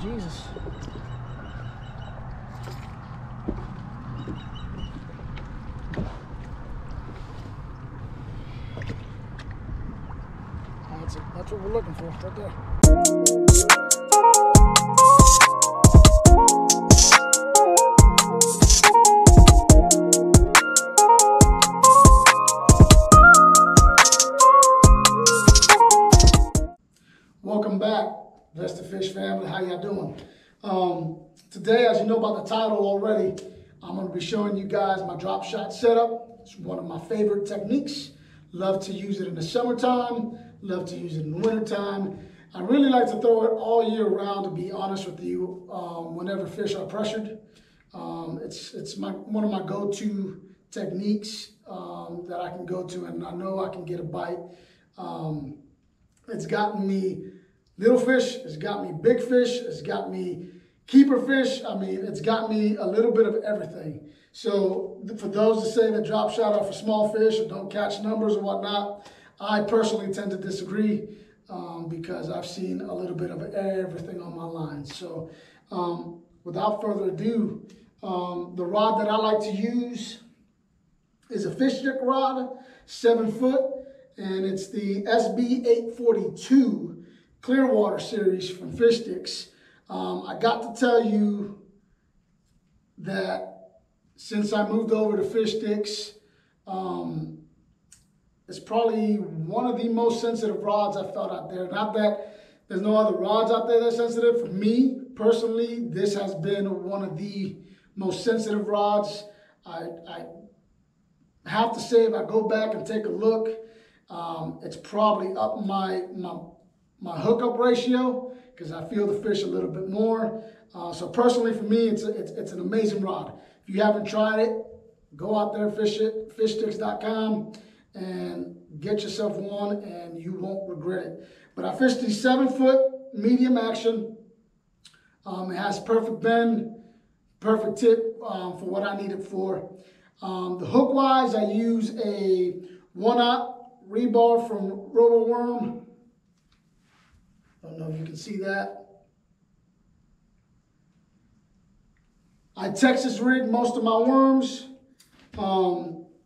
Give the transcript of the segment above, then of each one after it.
Jesus. That's what we're looking for right there. Welcome back, Bless the Fish family. How y'all doing? Today, as you know by the title already, I'm going to be showing you guys my drop shot setup. It's one of my favorite techniques. Love to use it in the summertime. Love to use it in the wintertime. I really like to throw it all year round, to be honest with you, whenever fish are pressured. It's one of my go-to techniques that I can go to, and I know I can get a bite. It's gotten me little fish, it's got me big fish, it's got me keeper fish. I mean, it's got me a little bit of everything. So for those that say that drop shot are for small fish or don't catch numbers or whatnot, I personally tend to disagree because I've seen a little bit of everything on my line. So without further ado, the rod that I like to use is a fish stick rod, 7 foot, and it's the SB 842 Clearwater series from Fish Sticks. I got to tell you that since I moved over to Fish Sticks, it's probably one of the most sensitive rods I've felt out there. Not that there's no other rods out there that's sensitive. For me, personally, this has been one of the most sensitive rods. I have to say, if I go back and take a look, it's probably up my hookup ratio because I feel the fish a little bit more. So personally, for me, it's an amazing rod. If you haven't tried it, go out there, fishsticks.com, and get yourself one, and you won't regret it. But I fished the 7 foot medium action. It has perfect bend, perfect tip for what I need it for. The hook wise, I use a 1/0 rebar from RoboWorm. I don't know if you can see that. I Texas rig most of my worms.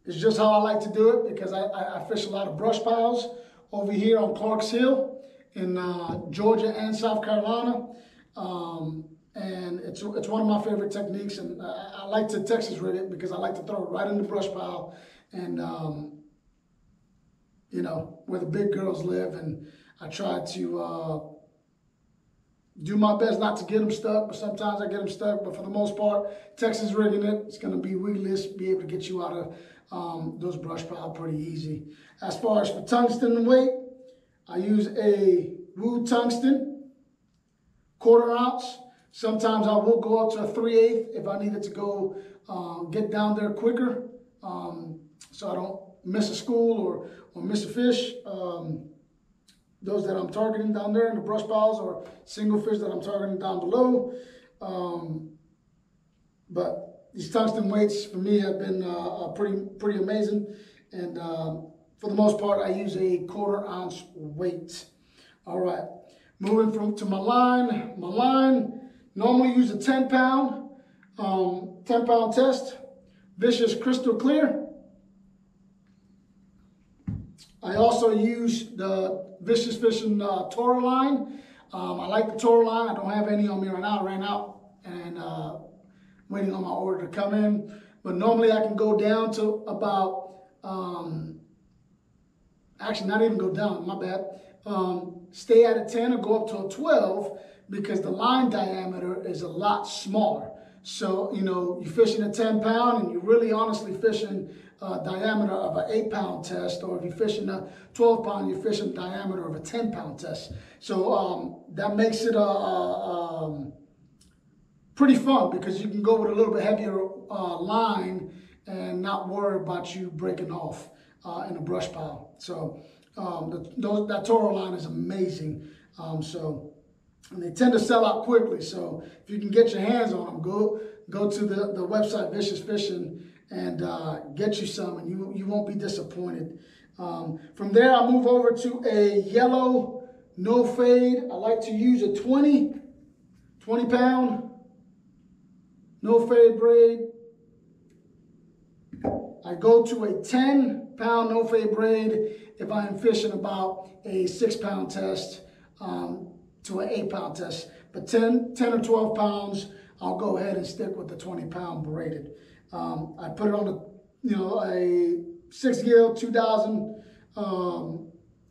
It's just how I like to do it because I fish a lot of brush piles over here on Clark's Hill in Georgia and South Carolina. And it's one of my favorite techniques, and I like to Texas rig it because I like to throw it right in the brush pile and you know, where the big girls live, and I try to do my best not to get them stuck, but sometimes I get them stuck. But for the most part, Texas rigging it, it's going to be weedless, be able to get you out of those brush piles pretty easy. As far as for tungsten weight, I use a Woo tungsten, 1/4 ounce. Sometimes I will go up to a 3/8 if I needed to go get down there quicker, so I don't miss a school or miss a fish. Those that I'm targeting down there in the brush piles, or single fish that I'm targeting down below. But these tungsten weights for me have been pretty amazing. And for the most part, I use a 1/4 ounce weight. All right, moving to my line. My line normally use a 10-pound, 10-pound test, Vicious Crystal Clear. I also use the Vicious Fishing Toro line. I like the Toro line. I don't have any on me right now. I ran out and waiting on my order to come in. But normally I can go down to about actually not even go down, my bad. Stay at a 10 or go up to a 12 because the line diameter is a lot smaller. So, you know, you're fishing a 10 pound and you're really honestly fishing a diameter of an 8 pound test, or if you're fishing a 12 pound, you're fishing diameter of a 10 pound test. So that makes it pretty fun because you can go with a little bit heavier line and not worry about you breaking off in a brush pile. So that Toro line is amazing. And they tend to sell out quickly. So if you can get your hands on them, go to the website Vicious Fishing and get you some, and you won't be disappointed. From there, I move over to a yellow no fade. I like to use a 20 pound no fade braid. I go to a 10 pound no fade braid if I am fishing about a 6 pound test to an 8 pound test. But 10 or 12 pounds, I'll go ahead and stick with the 20 pound braided. I put it on a 6 gil 2000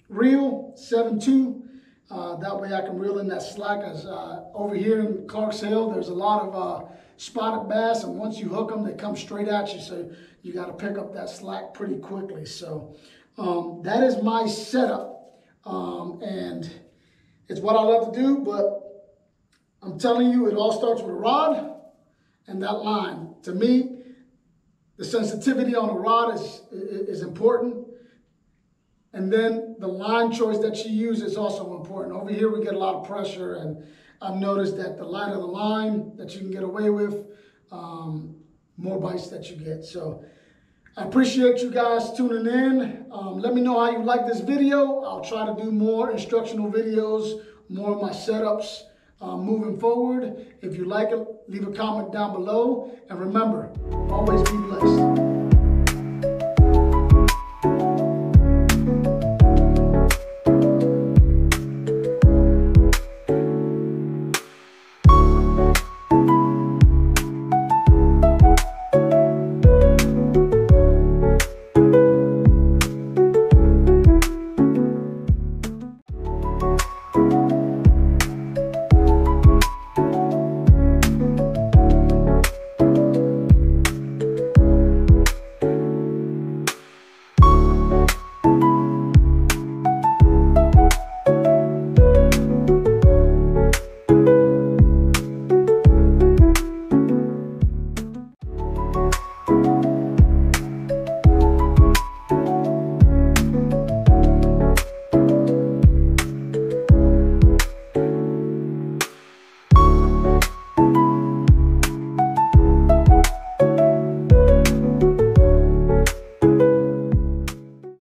reel 7.2. That way I can reel in that slack. As over here in Clark's Hill, there's a lot of spotted bass, and once you hook them, they come straight at you. So you got to pick up that slack pretty quickly. So that is my setup, and it's what I love to do. But I'm telling you, it all starts with a rod and that line. To me, the sensitivity on a rod is important. And then the line choice that you use is also important. Over here, we get a lot of pressure, and I've noticed that the lighter the line that you can get away with, more bites that you get. So I appreciate you guys tuning in. Let me know how you like this video. I'll try to do more instructional videos, more of my setups moving forward. If you like it, leave a comment down below. And remember, always be blessed.